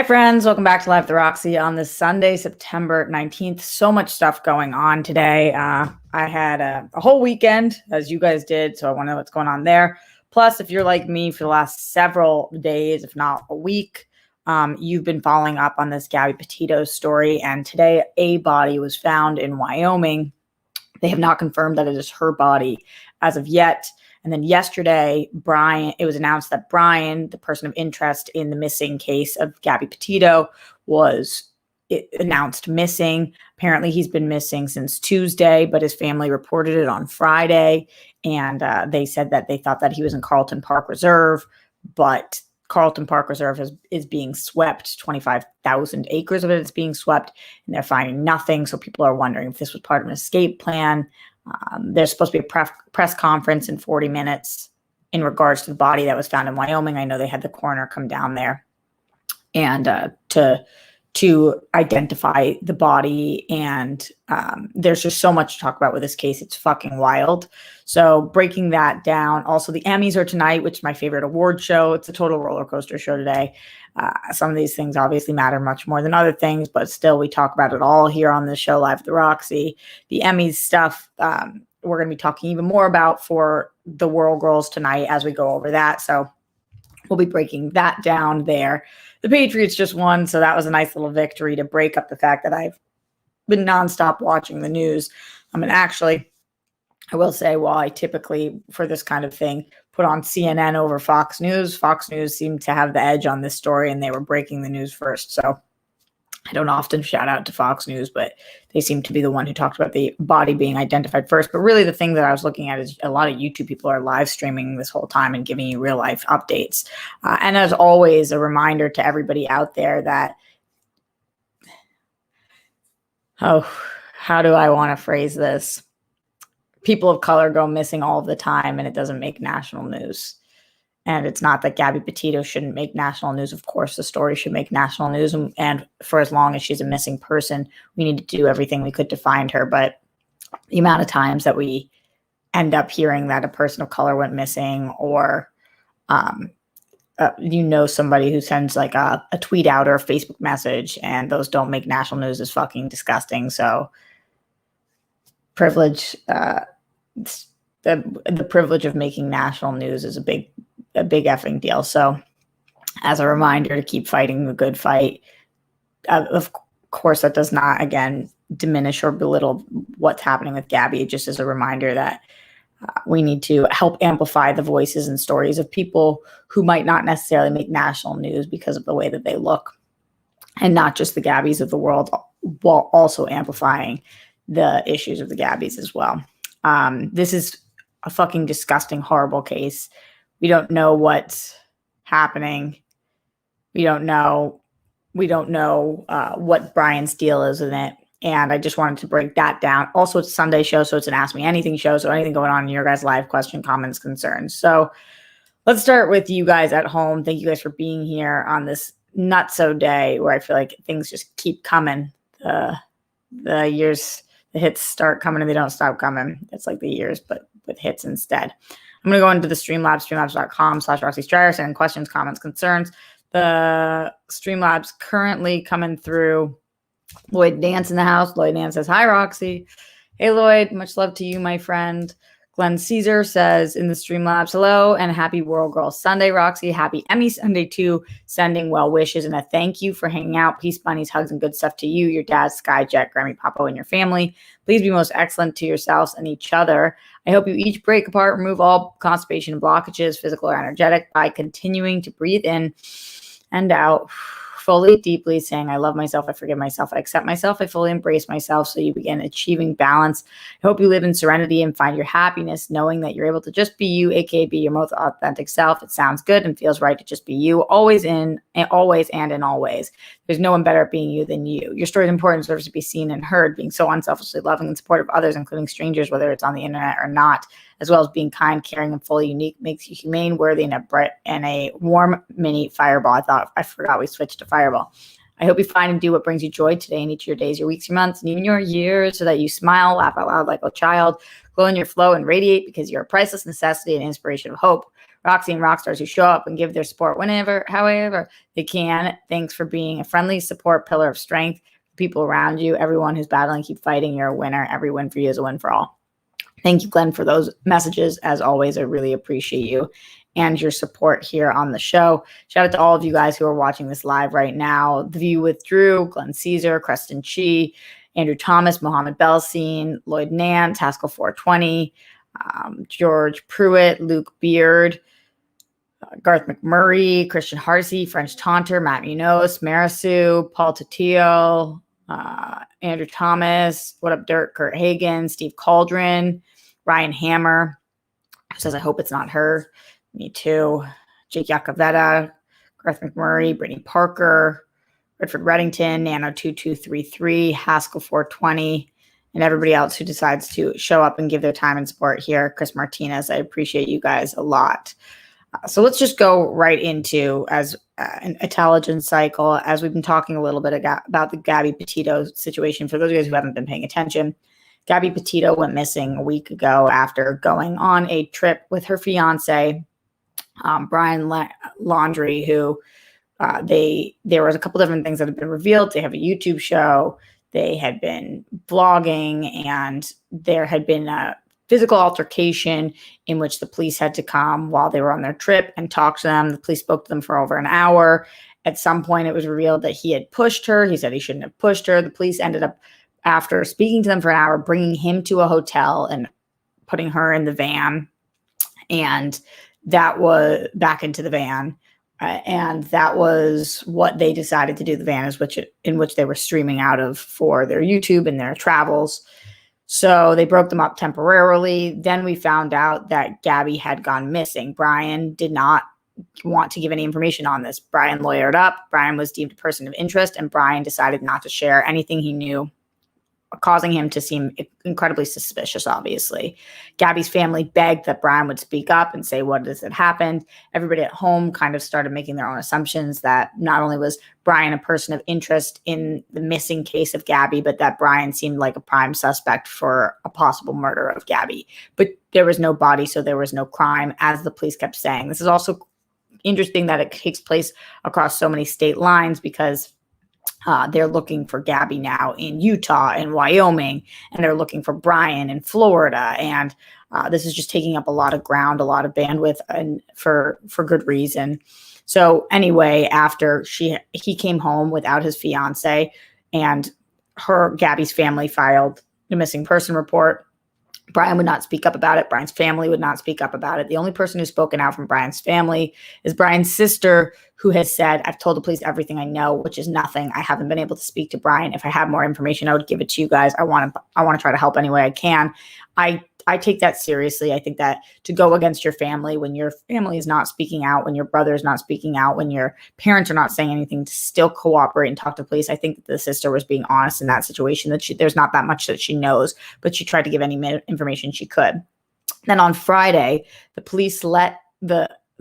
friends, welcome back to Live with Roxy on this Sunday, September 19th. So much stuff going on today. I had a whole weekend, as you guys did, so I want to know what's going on there. Plus, if you're like me for the last several days, if not a week, you've been following up on this Gabby Petito story, and today a body was found in Wyoming. They have not confirmed that it is her body as of yet. And then yesterday, it was announced that Brian, the person of interest in the missing case of Gabby Petito, was announced missing. Apparently, he's been missing since Tuesday, but his family reported it on Friday. And they said that they thought that he was in Carlton Park Reserve, but Carlton Park Reserve is being swept. 25,000 acres of it is being swept, and they're finding nothing. So people are wondering if this was part of an escape plan. There's supposed to be a press conference in 40 minutes in regards to the body that was found in Wyoming. I know they had the coroner come down there and to identify the body. And there's just so much to talk about with this case. It's fucking wild. So breaking that down. Also, the Emmys are tonight, which is my favorite award show. It's a total roller coaster show today. Some of these things obviously matter much more than other things, but still we talk about it all here on the show, Live with Roxy. The Emmys stuff, we're going to be talking even more about for the World Girls tonight as we go over that. So we'll be breaking that down there. The Patriots just won, so that was a nice little victory to break up the fact that I've been nonstop watching the news. And actually, I will say, while I typically, for this kind of thing, put on CNN over Fox News seemed to have the edge on this story, and they were breaking the news first. So I don't often shout out to Fox News, but they seem to be the one who talked about the body being identified first. But really the thing that I was looking at is a lot of YouTube people are live streaming this whole time and giving you real life updates. And as always, a reminder to everybody out there that, how do I want to phrase this? People of color go missing all of the time and it doesn't make national news. And it's not that Gabby Petito shouldn't make national news. Of course, the story should make national news. And for as long as she's a missing person, we need to do everything we could to find her. But the amount of times that we end up hearing that a person of color went missing, or, somebody who sends like a tweet out or a Facebook message and those don't make national news is fucking disgusting. So privilege, the privilege of making national news is a big effing deal. So as a reminder to keep fighting the good fight, of course, that does not, again, diminish or belittle what's happening with Gabby. It just is a reminder that we need to help amplify the voices and stories of people who might not necessarily make national news because of the way that they look, and not just the Gabbys of the world, while also amplifying the issues of the Gabbys as well. This is a fucking disgusting, horrible case. We don't know what's happening. We don't know what Brian's deal is in it. And I just wanted to break that down. Also, it's a Sunday show, so it's an Ask Me Anything show. So anything going on in your guys' live question, comments, concerns. So let's start with you guys at home. Thank you guys for being here on this nutso day where I feel like things just keep coming. The hits start coming and they don't stop coming. It's like the years, but with hits instead. I'm going to go into the Streamlabs, streamlabs.com/Roxy Stryer, sending questions, comments, concerns. The Streamlabs currently coming through. Lloyd Nance in the house. Lloyd Nance says, "Hi, Roxy." Hey, Lloyd. Much love to you, my friend. Glenn Caesar says in the Streamlabs, "Hello and happy World Girl Sunday, Roxy. Happy Emmy Sunday too. Sending well wishes and a thank you for hanging out. Peace, bunnies, hugs, and good stuff to you, your dad, Skyjet, Grammy, Papo, and your family. Please be most excellent to yourselves and each other. I hope you each break apart, remove all constipation and blockages, physical or energetic, by continuing to breathe in and out fully, deeply, saying, I love myself, I forgive myself, I accept myself, I fully embrace myself, so you begin achieving balance. I hope you live in serenity and find your happiness, knowing that you're able to just be you, aka be your most authentic self. It sounds good and feels right to just be you, always and in all ways. There's no one better at being you than you. Your story is important, deserves to be seen and heard. Being so unselfishly loving and supportive of others, including strangers, whether it's on the internet or not, as well as being kind, caring, and fully unique, makes you humane, worthy, and a warm mini fireball. I forgot we switched to fireball. I hope you find and do what brings you joy today in each of your days, your weeks, your months, and even your years, so that you smile, laugh out loud like a child, glow in your flow, and radiate, because you're a priceless necessity and inspiration of hope. Roxy and rock stars who show up and give their support however they can. Thanks for being a friendly support pillar of strength for people around you. Everyone who's battling, keep fighting. You're a winner. Every win for you is a win for all. Thank you, Glenn, for those messages. As always, I really appreciate you and your support here on the show. Shout out to all of you guys who are watching this live right now. The View with Drew, Glenn Caesar, Creston Chi, Andrew Thomas, Mohammed Belsin, Lloyd Nance, Haskell 420, George Pruitt, Luke Beard, Garth McMurray, Christian Harsey, French Taunter, Matt Munoz, Marisu, Paul Tatio, Andrew Thomas, What Up Dirt, Kurt Hagen, Steve Cauldron, Ryan Hammer, who says, I hope it's not her. Me too. Jake Yacovetta, Garth McMurray, Brittany Parker, Redford Reddington, Nano2233, Haskell 420, and everybody else who decides to show up and give their time and support here. Chris Martinez, I appreciate you guys a lot. So let's just go right into an intelligence cycle, as we've been talking a little bit about the Gabby Petito situation. For those of you guys who haven't been paying attention, Gabby Petito went missing a week ago after going on a trip with her fiance, Brian Laundrie, who there was a couple different things that have been revealed. They have a YouTube show. They had been vlogging, and there had been a physical altercation in which the police had to come while they were on their trip and talk to them. The police spoke to them for over an hour. At some point, it was revealed that he had pushed her. He said he shouldn't have pushed her. The police ended up, after speaking to them for an hour, bringing him to a hotel and putting her in the van. And that was back into the van. And that was what they decided to do. The van is in which they were streaming out of for their YouTube and their travels. So they broke them up temporarily. Then we found out that Gabby had gone missing. Brian did not want to give any information on this. Brian lawyered up. Brian was deemed a person of interest, and Brian decided not to share anything he knew, causing him to seem incredibly suspicious, obviously. Gabby's family begged that Brian would speak up and say what it is that happened. Everybody at home kind of started making their own assumptions that not only was Brian a person of interest in the missing case of Gabby, but that Brian seemed like a prime suspect for a possible murder of Gabby. But there was no body, so there was no crime, as the police kept saying. This is also interesting that it takes place across so many state lines, because they're looking for Gabby now in Utah and Wyoming, and they're looking for Brian in Florida. And this is just taking up a lot of ground, a lot of bandwidth, and for good reason. So anyway, after he came home without his fiance, and Gabby's family filed a missing person report, Brian would not speak up about it. Brian's family would not speak up about it. The only person who's spoken out from Brian's family is Brian's sister, who has said, I've told the police everything I know, which is nothing. I haven't been able to speak to Brian. If I had more information, I would give it to you guys. I want to try to help any way I can. I take that seriously. I think that to go against your family when your family is not speaking out, when your brother is not speaking out, when your parents are not saying anything, to still cooperate and talk to police. I think that the sister was being honest in that situation, that there's not that much that she knows, but she tried to give any information she could. Then on Friday, the police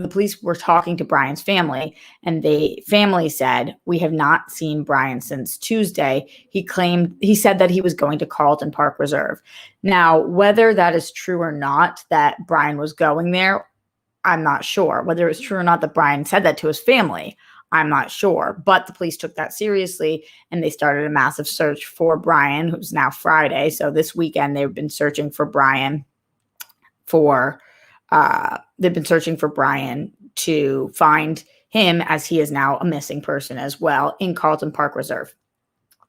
the police were talking to Brian's family, and the family said, we have not seen Brian since Tuesday. He said that he was going to Carlton Park Reserve. Now, whether that is true or not, that Brian was going there, I'm not sure. Whether it's true or not that Brian said that to his family, I'm not sure. But the police took that seriously, and they started a massive search for Brian, who's now Friday. So this weekend, they've been searching for Brian to find him, as he is now a missing person as well, in Carlton Park Reserve.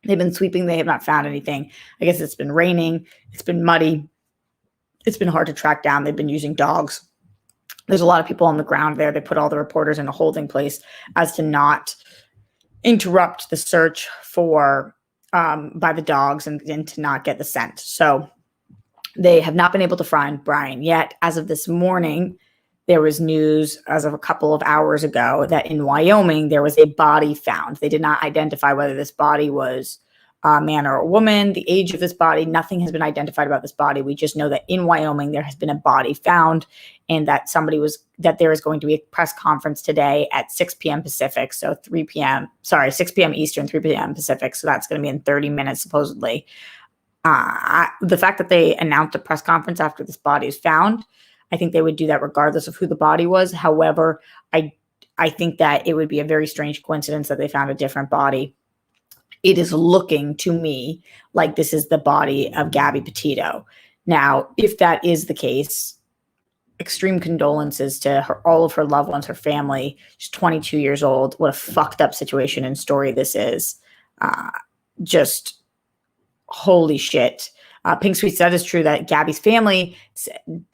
They've been sweeping. They have not found anything. I guess it's been raining. It's been muddy. It's been hard to track down. They've been using dogs. There's a lot of people on the ground there. They put all the reporters in a holding place as to not interrupt the search by the dogs and to not get the scent. So they have not been able to find Brian yet. As of this morning, there was news as of a couple of hours ago that in Wyoming, there was a body found. They did not identify whether this body was a man or a woman, the age of this body. Nothing has been identified about this body. We just know that in Wyoming, there has been a body found, and that there is going to be a press conference today at 6 p.m. Pacific. So 6 p.m. Eastern, 3 p.m. Pacific. So that's going to be in 30 minutes, supposedly. The fact that they announced a press conference after this body is found, I think they would do that regardless of who the body was. However, I think that it would be a very strange coincidence that they found a different body. It is looking to me like this is the body of Gabby Petito. Now, if that is the case, extreme condolences to her, all of her loved ones, her family. She's 22 years old. What a fucked up situation and story this is. Just holy shit. Pink Sweet said it's true that Gabby's family,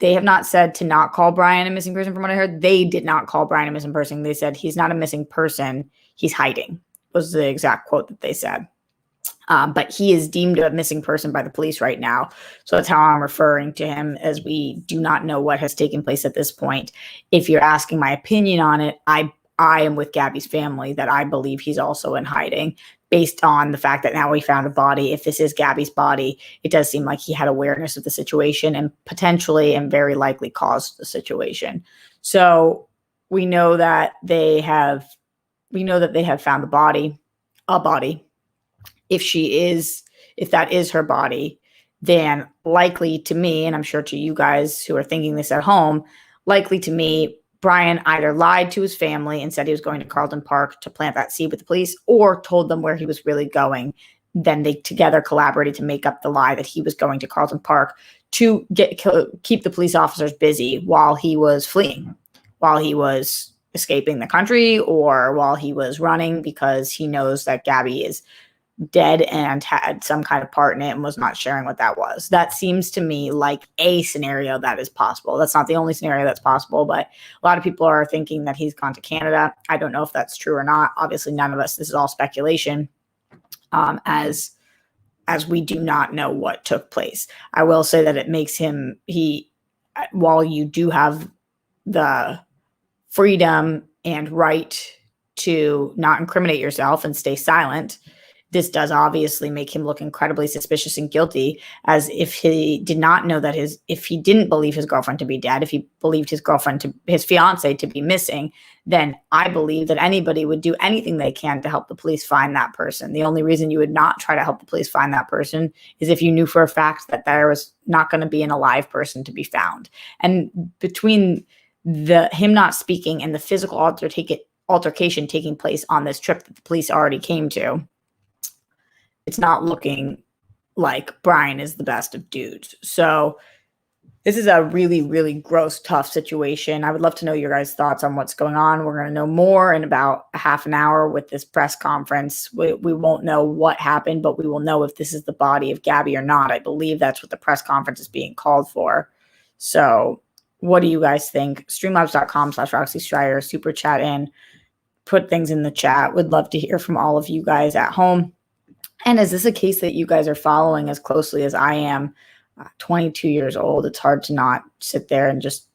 they have not said to not call Brian a missing person from what I heard. They did not call Brian a missing person. They said he's not a missing person. He's hiding was the exact quote that they said. But he is deemed a missing person by the police right now. So that's how I'm referring to him, as we do not know what has taken place at this point. If you're asking my opinion on it, I am with Gabby's family that I believe he's also in hiding based on the fact that now we found a body. If this is Gabby's body, it does seem like he had awareness of the situation and potentially and very likely caused the situation. So we know that they have found a body. If that is her body, then likely to me, and I'm sure to you guys who are thinking this at home, likely to me, Brian either lied to his family and said he was going to Carlton Park to plant that seed with the police, or told them where he was really going. Then they together collaborated to make up the lie that he was going to Carlton Park to keep the police officers busy while he was fleeing, while he was escaping the country, or while he was running, because he knows that Gabby is dead and had some kind of part in it and was not sharing what that was. That seems to me like a scenario that is possible. That's not the only scenario that's possible, but a lot of people are thinking that he's gone to Canada. I don't know if that's true or not. Obviously, none of us, this is all speculation, as we do not know what took place. I will say that it makes him, while you do have the freedom and right to not incriminate yourself and stay silent, this does obviously make him look incredibly suspicious and guilty, as if he did not know that if he didn't believe his girlfriend to be dead, if he believed his fiance to be missing, then I believe that anybody would do anything they can to help the police find that person. The only reason you would not try to help the police find that person is if you knew for a fact that there was not going to be an alive person to be found. And between him not speaking and the physical altercation taking place on this trip that the police already came to, it's not looking like Brian is the best of dudes. So this is a really, really gross, tough situation. I would love to know your guys' thoughts on what's going on. We're going to know more in about a half an hour with this press conference. We won't know what happened, but we will know if this is the body of Gabby or not. I believe that's what the press conference is being called for. So what do you guys think? Streamlabs.com/Roxy Striar, super chat in, put things in the chat. Would love to hear from all of you guys at home. And is this a case that you guys are following as closely as I am? 22 years old. It's hard to not sit there and just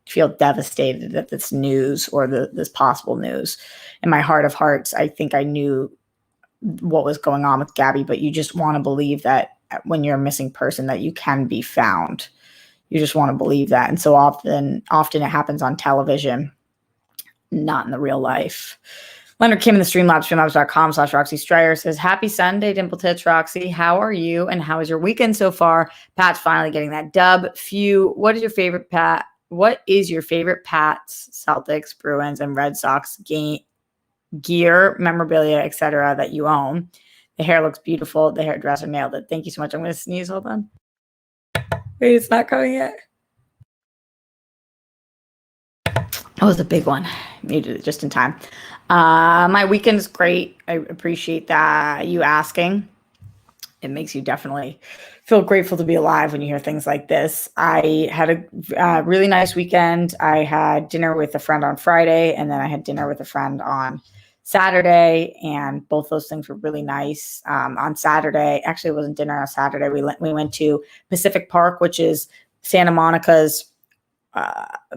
feel devastated at this news, or this possible news. In my heart of hearts, I think I knew what was going on with Gabby, but you just want to believe that when you're a missing person that you can be found. You just want to believe that. And so often it happens on television, not in the real life. Leonard Kim in the Streamlabs, streamlabs.com/Roxy Striar says, happy Sunday, Dimple Tits Roxy. How are you? And how is your weekend so far? Pat's finally getting that dub. What is your favorite Pats, Celtics, Bruins, and Red Sox gear, memorabilia, etc. that you own? The hair looks beautiful. The hairdresser nailed it. Thank you so much. I'm going to sneeze. Hold on. Wait, it's not coming yet. That was a big one. Muted it just in time. My weekend is great. I appreciate that you asking. It makes you definitely feel grateful to be alive when you hear things like this. I had a really nice weekend. I had dinner with a friend on Friday, and then I had dinner with a friend on Saturday, and both those things were really nice. On Saturday, actually it wasn't dinner on Saturday. We went to Pacific Park, which is Santa Monica's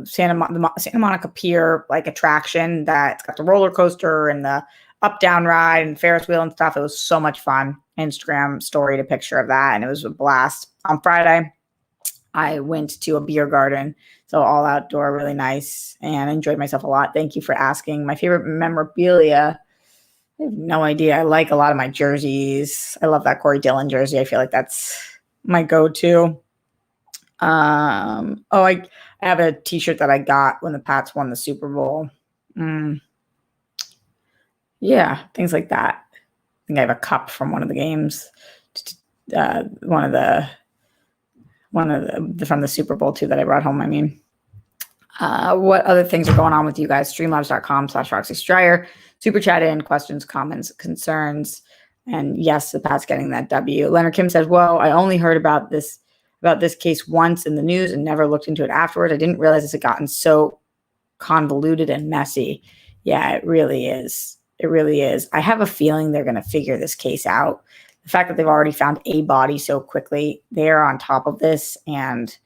Santa Monica Pier attraction that's got the roller coaster and the up down ride and Ferris wheel and stuff. It was so much fun. Instagram storied a picture of that, and it was a blast. On Friday, I went to a beer garden, so all outdoor, really nice, and enjoyed myself a lot. Thank you for asking. My favorite memorabilia, I have no idea. I like a lot of my jerseys. I love that Corey Dillon jersey. I feel like that's my go-to. I have a T-shirt that I got when the Pats won the Super Bowl. Yeah, things like that. I think I have a cup from one of the games. One of the from the Super Bowl too that I brought home. I mean, what other things are going on with you guys? Streamlabs.com/Roxy Stryer. Super chat in questions, comments, concerns. And yes, the Pats getting that W. Leonard Kim says, "Whoa, I only heard about this case once in the news and never looked into it afterwards. I didn't realize this had gotten so convoluted and messy." Yeah, it really is. It really is. I have a feeling they're going to figure this case out. The fact that they've already found a body so quickly, they're on top of this. And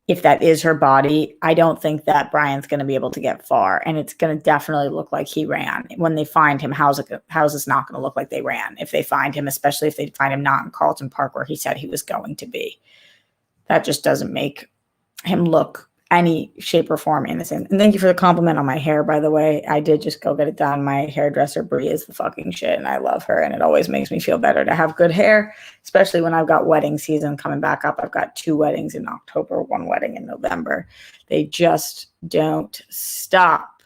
if that is her body, I don't think that Brian's going to be able to get far. And it's going to definitely look like he ran. When they find him, how's this not going to look like they ran? If they find him, especially if they find him not in Carlton Park where he said he was going to be. That just doesn't make him look any shape or form innocent. And thank you for the compliment on my hair, by the way. I did just go get it done. My hairdresser, Brie, is the fucking shit, and I love her, and it always makes me feel better to have good hair, especially when I've got wedding season coming back up. I've got 2 weddings in October, 1 wedding in November. They just don't stop.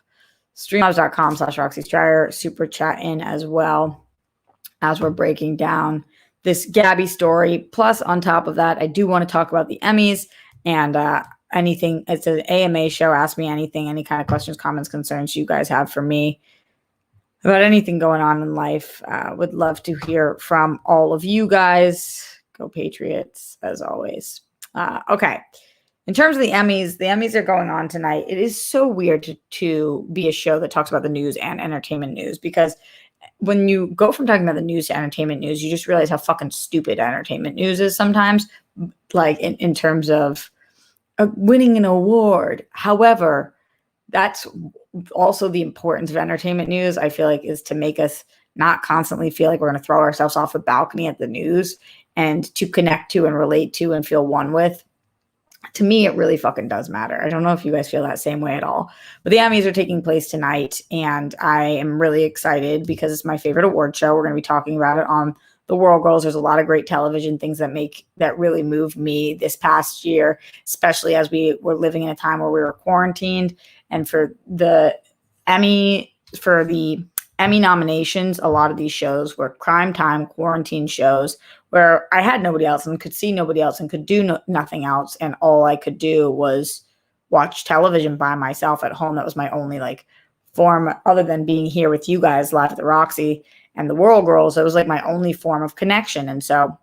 Streamlabs.com/Roxy Stryer. Super chat in as well as we're breaking down this Gabby story. Plus, on top of that, I do want to talk about the Emmys and anything. It's an AMA show. Ask me anything, any kind of questions, comments, concerns you guys have for me about anything going on in life. Would love to hear from all of you guys. Go Patriots, as always. Okay. In terms of the Emmys are going on tonight. It is so weird to be a show that talks about the news and entertainment news, because when you go from talking about the news to entertainment news, you just realize how fucking stupid entertainment news is sometimes, like in terms of winning an award. However, that's also the importance of entertainment news, I feel like, is to make us not constantly feel like we're going to throw ourselves off the balcony at the news, and to connect to and relate to and feel one with. To me, it really fucking does matter. I don't know if you guys feel that same way at all. But the Emmys are taking place tonight, and I am really excited because it's my favorite award show. We're going to be talking about it on The World Girls. There's a lot of great television things that really moved me this past year, especially as we were living in a time where we were quarantined. And for the Emmy nominations, a lot of these shows were crime time quarantine shows where I had nobody else and could see nobody else and could do nothing else. And all I could do was watch television by myself at home. That was my only form, other than being here with you guys live at the Roxy and the World Girls. It was like my only form of connection. And so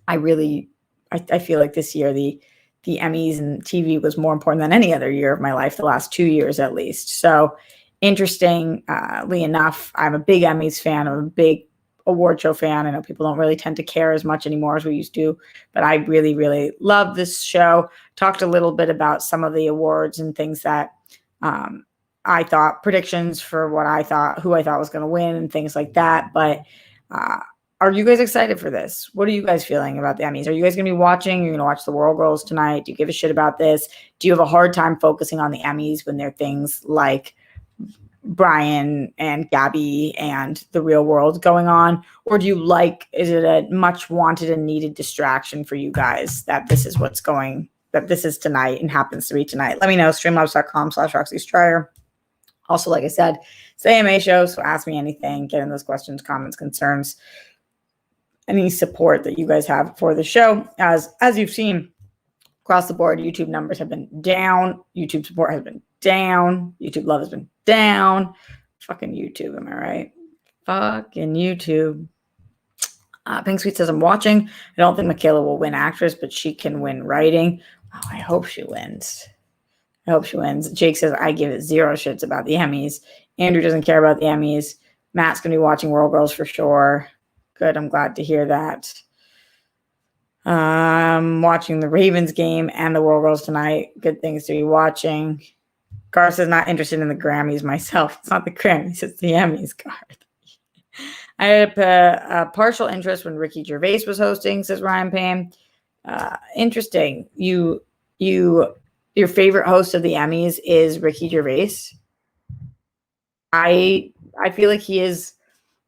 I feel like this year, the Emmys and TV was more important than any other year of my life, the last 2 years at least. So interestingly enough, I'm a big Emmys fan. I'm a big award show fan. I know people don't really tend to care as much anymore as we used to, but I really, really love this show. Talked a little bit about some of the awards and things that I thought, predictions for what I thought, who I thought was going to win and things like that. But are you guys excited for this? What are you guys feeling about the Emmys? Are you guys going to be watching? You're going to watch the World Girls tonight? Do you give a shit about this? Do you have a hard time focusing on the Emmys when there are things like Brian and Gabby and the real world going on? Or is it a much wanted and needed distraction for you guys that this is that this is tonight and happens to be tonight? Let me know. Streamlabs.com/Roxy Stryer. Also, like I said, it's the AMA show, so ask me anything, get in those questions, comments, concerns, any support that you guys have for the show. As you've seen across the board, YouTube numbers have been down. YouTube support has been down. YouTube love has been down. Fucking YouTube, am I right? Fucking YouTube. Pink Sweet says, I'm watching. I don't think Michaela will win actress, but she can win writing. Oh, I hope she wins. Jake says, I give it 0 shits about the Emmys. Andrew doesn't care about the Emmys. Matt's going to be watching World Girls for sure. Good. I'm glad to hear that. Watching the Ravens game and the World Girls tonight. Good things to be watching. Gar says, not interested in the Grammys myself. It's not the Grammys, it's the Emmys, Gar. I had a partial interest when Ricky Gervais was hosting, says Ryan Payne. Interesting. Your favorite host of the Emmys is Ricky Gervais. I feel like he is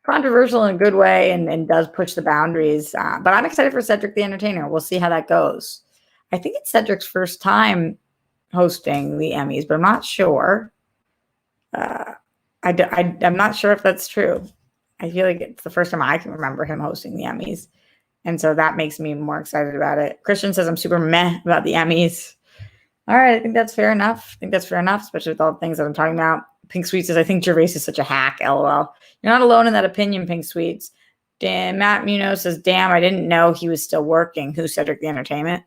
controversial in a good way and does push the boundaries. But I'm excited for Cedric the Entertainer. We'll see how that goes. I think it's Cedric's first time hosting the Emmys, but I'm not sure. I'm not sure if that's true. I feel like it's the first time I can remember him hosting the Emmys. And so that makes me more excited about it. Christian says I'm super meh about the Emmys. All right, I think that's fair enough. Especially with all the things that I'm talking about. Pink Sweet says, I think Gervais is such a hack, LOL. You're not alone in that opinion, Pink Sweets. Dan, Matt Munoz says, damn, I didn't know he was still working. Who's Cedric the Entertainer?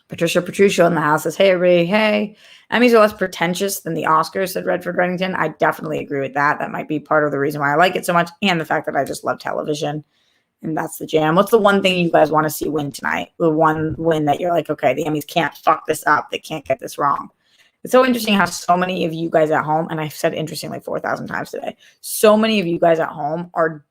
Patricia in the house says, hey, everybody, hey. Emmys are less pretentious than the Oscars, said Redford Reddington. I definitely agree with that. That might be part of the reason why I like it so much, and the fact that I just love television. And that's the jam. What's the one thing you guys want to see win tonight? The one win that you're like, okay, the Emmys can't fuck this up. They can't get this wrong. It's so interesting how so many of you guys at home, and I've said interesting like 4,000 times today, so many of you guys at home are,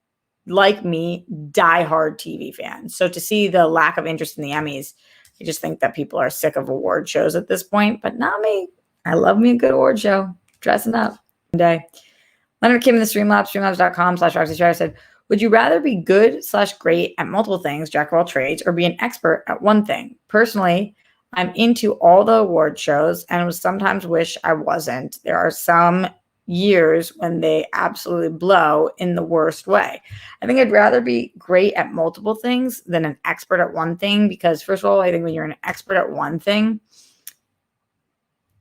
like me, diehard TV fans. So to see the lack of interest in the Emmys, I just think that people are sick of award shows at this point, but not me. I love me a good award show. Dressing up day. Leonard Kim in the Streamlabs, streamlabs.com/Roxy Strider said, would you rather be good/great at multiple things, jack of all trades, or be an expert at one thing? Personally, I'm into all the award shows and would sometimes wish I wasn't. There are some years when they absolutely blow in the worst way. I think I'd rather be great at multiple things than an expert at one thing because, first of all, I think when you're an expert at one thing,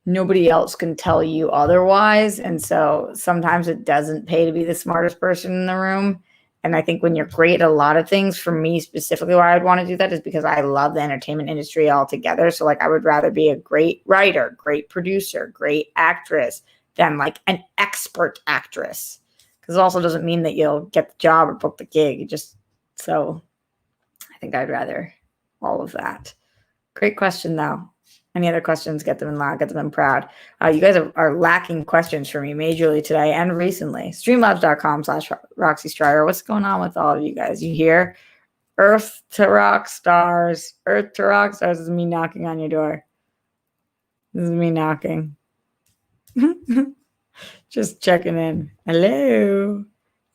nobody else can tell you otherwise. And so sometimes it doesn't pay to be the smartest person in the room. And I think when you're great at a lot of things, for me specifically, why I'd want to do that is because I love the entertainment industry altogether. So like I would rather be a great writer, great producer, great actress than like an expert actress. Because it also doesn't mean that you'll get the job or book the gig. So I think I'd rather all of that. Great question though. Any other questions? Get them in loud, get them in proud. You guys are lacking questions for me majorly today and recently. Streamlabs.com/Roxy Strider. What's going on with all of you guys? You hear? Earth to rock stars. Earth to rock stars. This is me knocking on your door. This is me knocking. Just checking in. Hello.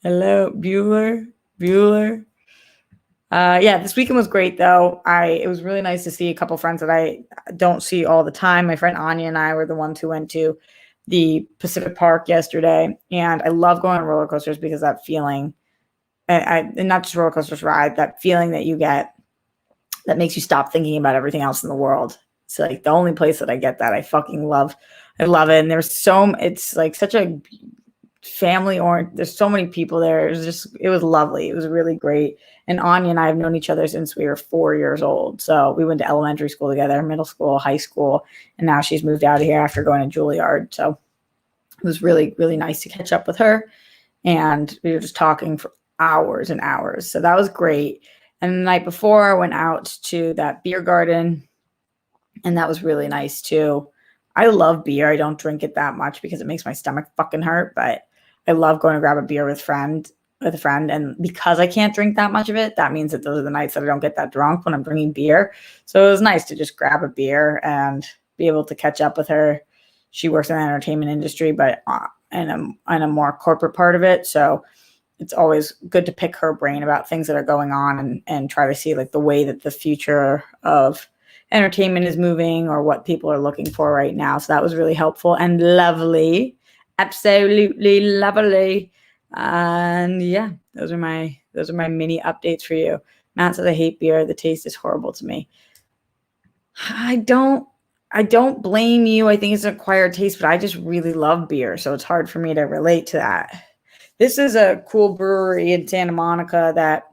Bueller. This weekend was great though. It was really nice to see a couple friends that I don't see all the time. My friend Anya and I were the ones who went to the Pacific Park yesterday, and I love going on roller coasters because that feeling, and not just roller coasters ride, that feeling that you get that makes you stop thinking about everything else in the world. It's like the only place that I get that. I fucking love. I love it, and it's like such a family there's so many people there. It was lovely. It was really great. And Anya and I have known each other since we were 4 years old. So we went to elementary school together, middle school, high school, and now she's moved out of here after going to Juilliard. So it was really, really nice to catch up with her. And we were just talking for hours and hours. So that was great. And the night before I went out to that beer garden, and that was really nice too. I love beer. I don't drink it that much because it makes my stomach fucking hurt, but I love going to grab a beer with a friend. And because I can't drink that much of it, that means that those are the nights that I don't get that drunk when I'm drinking beer. So it was nice to just grab a beer and be able to catch up with her. She works in the entertainment industry, but in a more corporate part of it. So it's always good to pick her brain about things that are going on and try to see like the way that the future of entertainment is moving or what people are looking for right now. So that was really helpful and lovely. Absolutely lovely. And yeah, those are my mini updates for you. Matt says I hate beer. The taste is horrible to me. I don't blame you. I think it's an acquired taste, but I just really love beer. So it's hard for me to relate to that. This is a cool brewery in Santa Monica that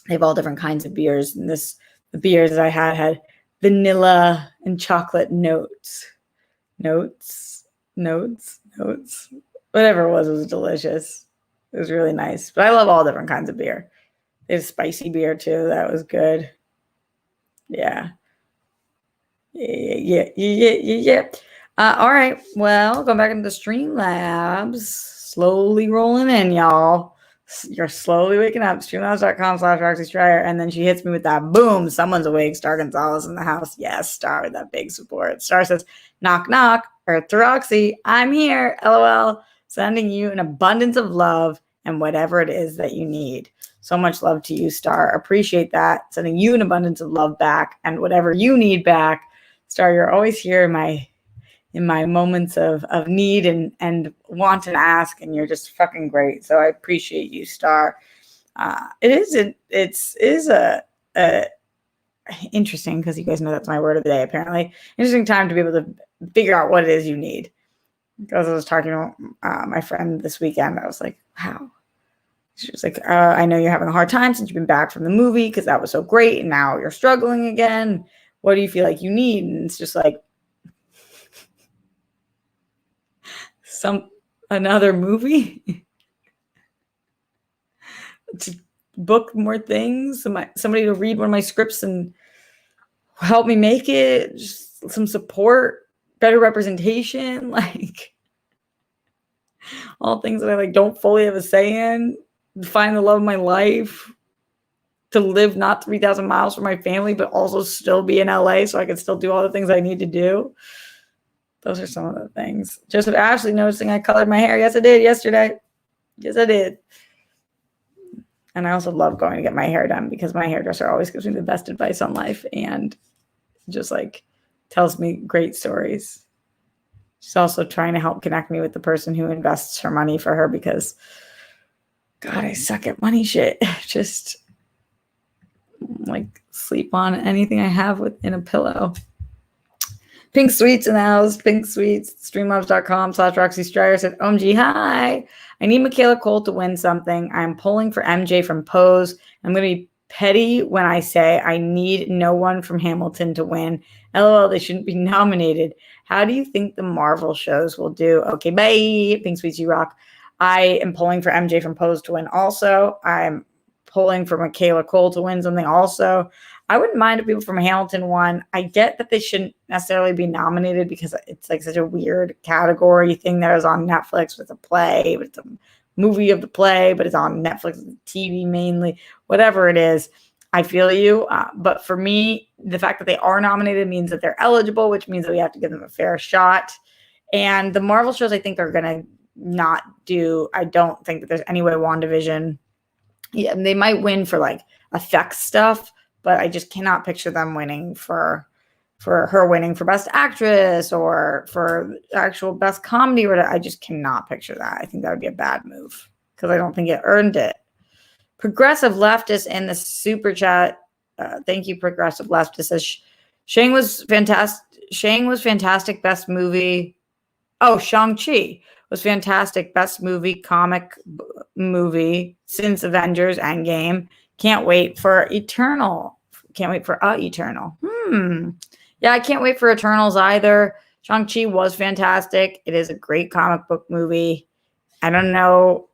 they have all different kinds of beers. And the beers that I had vanilla and chocolate notes. Whatever it was delicious. It was really nice. But I love all different kinds of beer. There's spicy beer too. That was good. Yeah. All right. Well, going back into the Streamlabs. Slowly rolling in, y'all. You're slowly waking up. Streamlabs.com/Roxy Strider. And then she hits me with that boom. Someone's awake. Star Gonzalez in the house. Yes, Star with that big support. Star says, knock, knock. Earth to Roxy. I'm here. LOL. Sending you an abundance of love and whatever it is that you need. So much love to you, Star. Appreciate that. Sending you an abundance of love back, and whatever you need back. Star, you're always here in my moments of need and want and ask, and you're just fucking great. So I appreciate you, Star. It's a interesting, because you guys know that's my word of the day, apparently. Interesting time to be able to figure out what it is you need. Because I was talking to my friend this weekend, I was like, wow. She was like, I know you're having a hard time since you've been back from the movie because that was so great, and now you're struggling again. What do you feel like you need? And it's just like, another movie to book more things, somebody to read one of my scripts and help me make it, just some support, better representation, like all things that I like don't fully have a say in, find the love of my life, to live not 3,000 miles from my family, but also still be in LA so I can still do all the things I need to do. Those are some of the things. Just with Ashley noticing I colored my hair. Yes, I did yesterday. Yes, I did. And I also love going to get my hair done because my hairdresser always gives me the best advice on life and just like tells me great stories. She's also trying to help connect me with the person who invests her money for her because, God, I suck at money shit. Just like sleep on anything I have within a pillow. Pink Sweets in the house. Pink Sweets. Streamlabs.com/Roxy Stryer said, OMG, hi. I need Michaela Cole to win something. I'm pulling for MJ from Pose. I'm going to be petty when I say I need no one from Hamilton to win. LOL, they shouldn't be nominated. How do you think the Marvel shows will do? Okay, bye. Pink Sweets, you rock. I am pulling for MJ from Pose to win also. I'm pulling for Michaela Cole to win something also. I wouldn't mind if people from Hamilton won. I get that they shouldn't necessarily be nominated because it's like such a weird category thing that is on Netflix with a play, but it's a movie of the play, but it's on Netflix TV mainly, whatever it is. I feel you. But for me, the fact that they are nominated means that they're eligible, which means that we have to give them a fair shot. And the Marvel shows, I think, are going to not do, I don't think that there's any way WandaVision, yeah, they might win for like effects stuff, but I just cannot picture them winning for her winning for Best Actress or for actual Best Comedy. I just cannot picture that. I think that would be a bad move because I don't think it earned it. Progressive Leftist in the super chat. Thank you, Progressive Leftist. Says Shang was fantastic. Shang was fantastic. Best movie. Oh, Shang-Chi was fantastic. Best movie, comic movie since Avengers Endgame. Can't wait for Eternal. Can't wait for Eternal. Yeah, I can't wait for Eternals either. Shang-Chi was fantastic. It is a great comic book movie. I don't know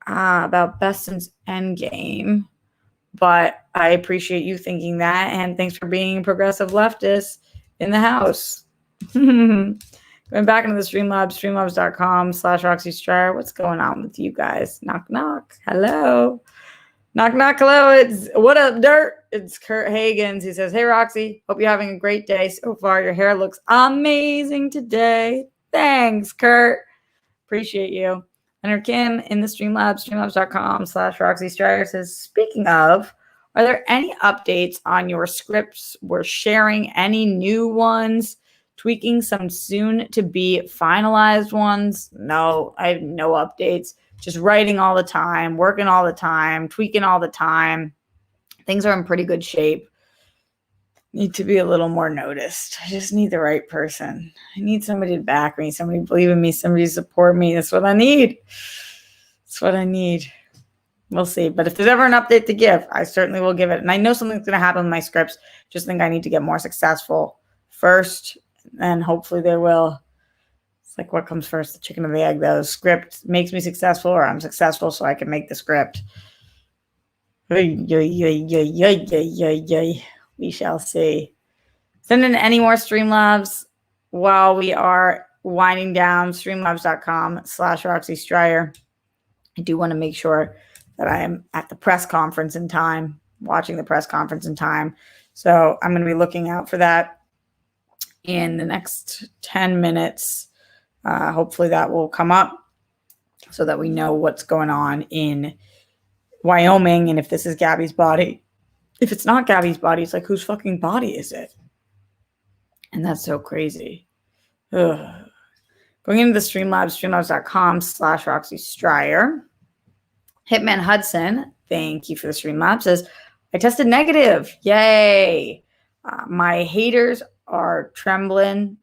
about best since Endgame, but I appreciate you thinking that. And thanks for being a progressive leftist in the house. Going back into the Streamlabs, streamlabs.com/Roxy Stryer. What's going on with you guys? Knock, knock. Hello. Knock, knock. Hello. It's what up, dirt? It's Kurt Hagens. He says, hey, Roxy. Hope you're having a great day so far. Your hair looks amazing today. Thanks, Kurt. Appreciate you. Enter Kim in the Streamlabs, streamlabs.com/Roxy Stryer says, speaking of, are there any updates on your scripts? We're sharing any new ones? Tweaking some soon to be finalized ones? No, I have no updates. Just writing all the time, working all the time, tweaking all the time. Things are in pretty good shape. Need to be a little more noticed. I just need the right person. I need somebody to back me, somebody to believe in me, somebody to support me. That's what I need. That's what I need. We'll see. But if there's ever an update to give, I certainly will give it. And I know something's going to happen with my scripts. Just think I need to get more successful first. And hopefully they will. It's like what comes first, the chicken or the egg, though. Script makes me successful, or I'm successful so I can make the script. We shall see. Send in any more Streamlabs while we are winding down. Streamlabs.com/Roxy Stryer. I do want to make sure that I am at the press conference in time, watching the press conference in time. So I'm going to be looking out for that in the next 10 minutes. Hopefully that will come up so that we know what's going on Wyoming. And if this is Gabby's body, if it's not Gabby's body, it's like, whose fucking body is it? And that's so crazy. Ugh. Going into the Streamlabs, streamlabs.com/Roxy Stryer. Hitman Hudson, thank you for the Streamlabs, says, I tested negative. Yay. My haters are trembling.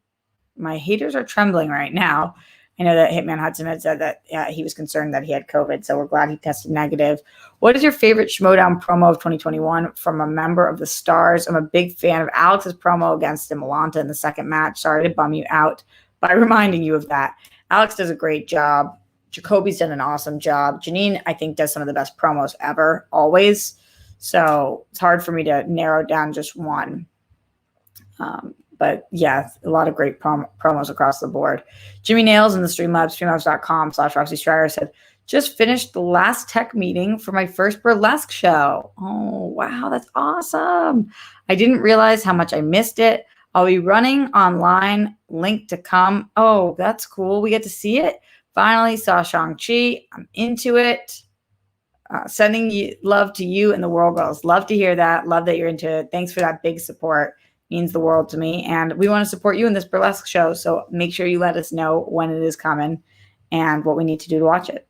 My haters are trembling right now. I know that Hitman Hudson had said that he was concerned that he had COVID, so we're glad he tested negative. What is your favorite Schmodown promo of 2021 from a member of the Stars? I'm a big fan of Alex's promo against Imolanta in the second match. Sorry to bum you out by reminding you of that. Alex does a great job. Jacoby's done an awesome job. Janine, I think, does some of the best promos ever, always. So it's hard for me to narrow down just one. But yeah, a lot of great promos across the board. Jimmy Nails in the Streamlabs, streamlabs.com/Roxy Stryer said, just finished the last tech meeting for my first burlesque show. Oh, wow, that's awesome. I didn't realize how much I missed it. I'll be running online, link to come. Oh, that's cool. We get to see it. Finally saw Shang-Chi. I'm into it. Sending you love to you and the World Girls. Love to hear that. Love that you're into it. Thanks for that big support. Means the world to me. And we want to support you in this burlesque show. So make sure you let us know when it is coming and what we need to do to watch it.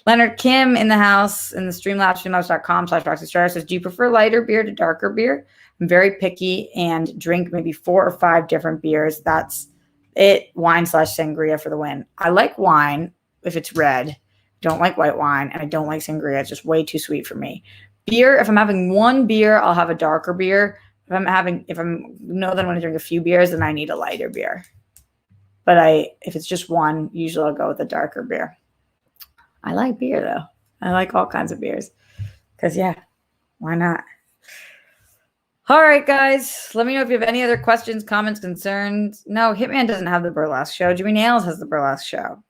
Leonard Kim in the house in the Streamlabs, streamlabs.com/Roxy Stryer says, do you prefer lighter beer to darker beer? I'm very picky and drink maybe 4 or 5 different beers. That's it. Wine/sangria for the win. I like wine if it's red. Don't like white wine, and I don't like sangria. It's just way too sweet for me. Beer, if I'm having one beer, I'll have a darker beer. If I'm know that I'm going to drink a few beers, then I need a lighter beer. But if it's just one, usually I'll go with a darker beer. I like beer though. I like all kinds of beers. Because yeah, why not? All right, guys. Let me know if you have any other questions, comments, concerns. No, Hitman doesn't have the burlesque show. Jimmy Nails has the burlesque show.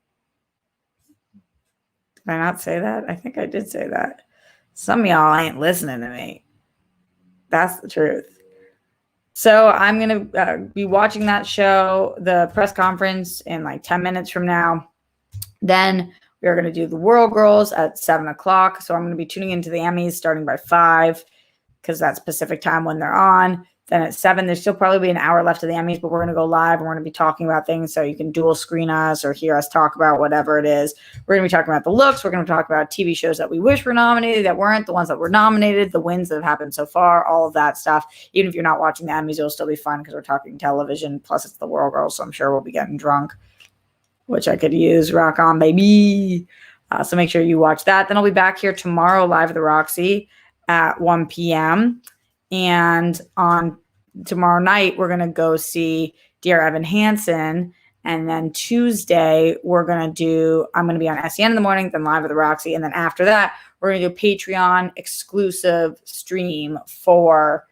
Did I not say that? I think I did say that. Some of y'all ain't listening to me. That's the truth. So I'm going to be watching that show, the press conference, in like 10 minutes from now. Then we're going to do the World Girls at 7 o'clock. So I'm going to be tuning into the Emmys starting by 5 because that's Pacific time when they're on. Then at 7, there's still probably be an hour left of the Emmys, but we're going to go live and we're going to be talking about things so you can dual screen us or hear us talk about whatever it is. We're going to be talking about the looks. We're going to talk about TV shows that we wish were nominated, that weren't, the ones that were nominated, the wins that have happened so far, all of that stuff. Even if you're not watching the Emmys, it'll still be fun because we're talking television. Plus, it's the World Girls, so I'm sure we'll be getting drunk, which I could use. Rock on, baby. So make sure you watch that. Then I'll be back here tomorrow live at the Roxy at 1 p.m. And on tomorrow night, we're going to go see Dear Evan Hansen. And then Tuesday, I'm going to be on SEN in the morning, then live at the Roxy. And then after that, we're going to do a Patreon exclusive stream for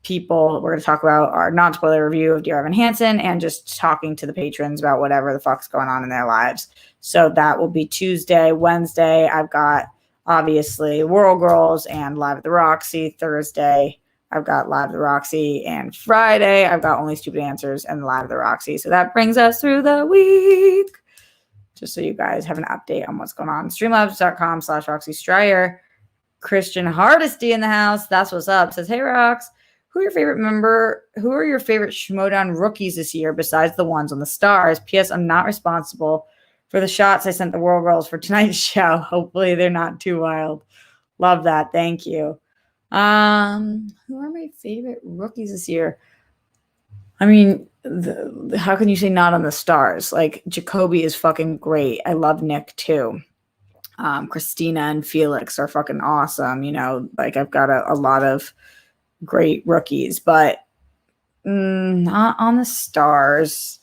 people. We're going to talk about our non-spoiler review of Dear Evan Hansen and just talking to the patrons about whatever the fuck's going on in their lives. So that will be Tuesday. Wednesday, I've got obviously World Girls and live at the Roxy. Thursday, I've got live at the Roxy. And Friday, I've got Only Stupid Answers and live at the Roxy. So that brings us through the week. Just so you guys have an update on what's going on. Streamlabs.com/Roxy Stryer. Christian Hardesty in the house. That's what's up. Says, hey, Rox, who are your favorite Schmodown rookies this year besides the ones on the Stars? P.S. I'm not responsible for the shots I sent the World Girls for tonight's show. Hopefully they're not too wild. Love that. Thank you. Who are my favorite rookies this year? I mean, how can you say not on the Stars? Like, Jacoby is fucking great. I love Nick too. Christina and Felix are fucking awesome. You know, like I've got a lot of great rookies, but not on the Stars.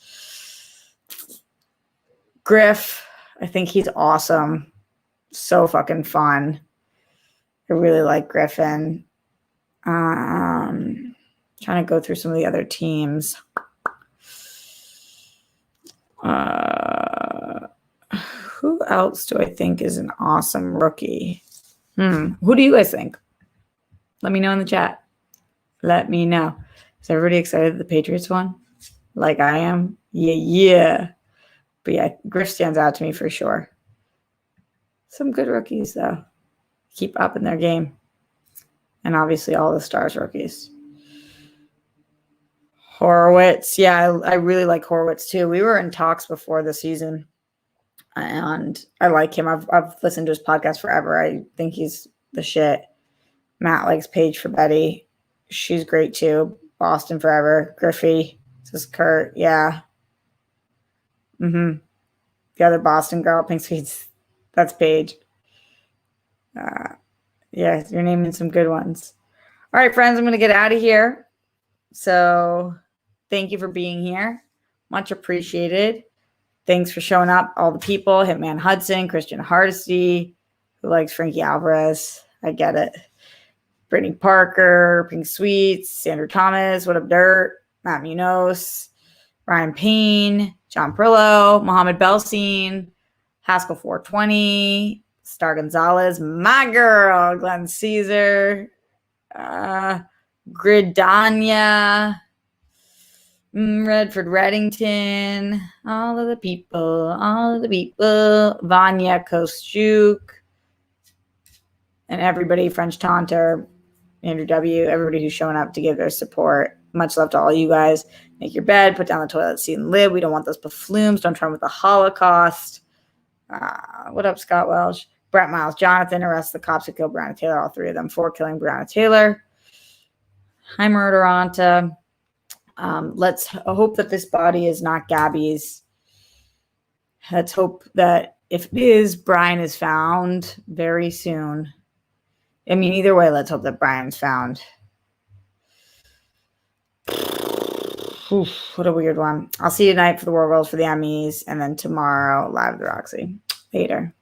Griff, I think he's awesome. So fucking fun. I really like Griffin. Trying to go through some of the other teams. Who else do I think is an awesome rookie? Who do you guys think? Let me know in the chat. Let me know. Is everybody excited that the Patriots won? Like I am? Yeah. But yeah, Griff stands out to me for sure. Some good rookies, though. keep up in their game. And obviously all the Stars rookies. Horowitz. Yeah, I really like Horowitz too. We were in talks before the season, and I like him. I've listened to his podcast forever. I think he's the shit. Matt likes Paige for Betty. She's great too. Boston forever. Griffey. This is Kurt. Yeah. The other Boston girl, Pink Sweets. That's Paige. Yeah, you're naming some good ones. All right, friends, I'm going to get out of here. So thank you for being here. Much appreciated. Thanks for showing up. All the people, Hitman Hudson, Christian Hardesty, who likes Frankie Alvarez. I get it. Brittany Parker, Pink Sweets, Sandra Thomas, What Up Dirt, Matt Munoz, Ryan Payne, John Prillo, Mohammed Belstein, Haskell 420, Star Gonzalez, my girl, Glenn Caesar, Gridania, Redford Reddington, all of the people, Vanya Kostyuk, and everybody, French Taunter, Andrew W., everybody who's showing up to give their support. Much love to all you guys. Make your bed, put down the toilet seat and live. We don't want those buffoons. Don't try with the Holocaust. What up, Scott Welsh? Brett Miles, Jonathan, arrest the cops who killed Breonna Taylor, all three of them for killing Breonna Taylor. Hi, Murderanta. Let's hope that this body is not Gabby's. Let's hope that if it is, Brian is found very soon. I mean, either way, let's hope that Brian's found. Oof, what a weird one. I'll see you tonight for the War Girls for the Emmys, and then tomorrow live with Roxy. Later.